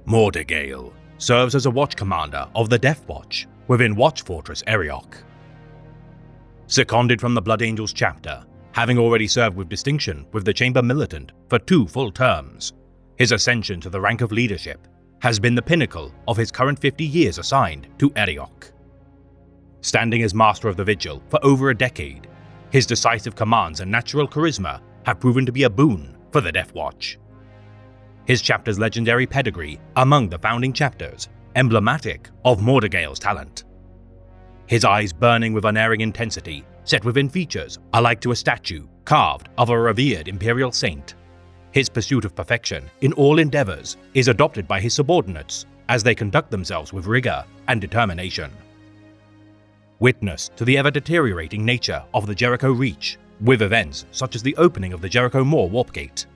Mordigale serves as a watch commander of the Death Watch within Watch Fortress Eriok. Seconded from the Blood Angels chapter, having already served with distinction with the Chamber Militant for 2 full terms, his ascension to the rank of leadership has been the pinnacle of his current 50 years assigned to Eriok. Standing as Master of the Vigil for over a decade, his decisive commands and natural charisma have proven to be a boon for the Death Watch. His chapter's legendary pedigree among the founding chapters, emblematic of Mordigale's talent. His eyes burning with unerring intensity, set within features alike to a statue carved of a revered Imperial saint. His pursuit of perfection in all endeavors is adopted by his subordinates as they conduct themselves with rigor and determination. Witness to the ever-deteriorating nature of the Jericho Reach, with events such as the opening of the Jericho Moor Warp Gate,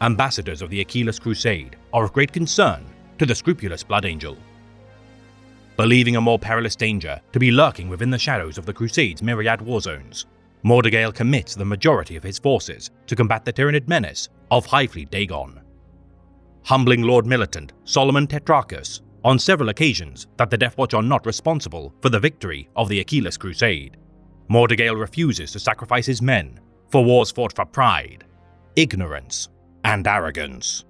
ambassadors of the Achilles Crusade are of great concern to the scrupulous Blood Angel. Believing a more perilous danger to be lurking within the shadows of the Crusade's myriad war zones, Mordigale commits the majority of his forces to combat the Tyranid menace of Highfleet Dagon. Humbling Lord Militant Solomon Tetrarchus on several occasions that the Death Watch are not responsible for the victory of the Achilles Crusade, Mordigale refuses to sacrifice his men for wars fought for pride, ignorance, and arrogance.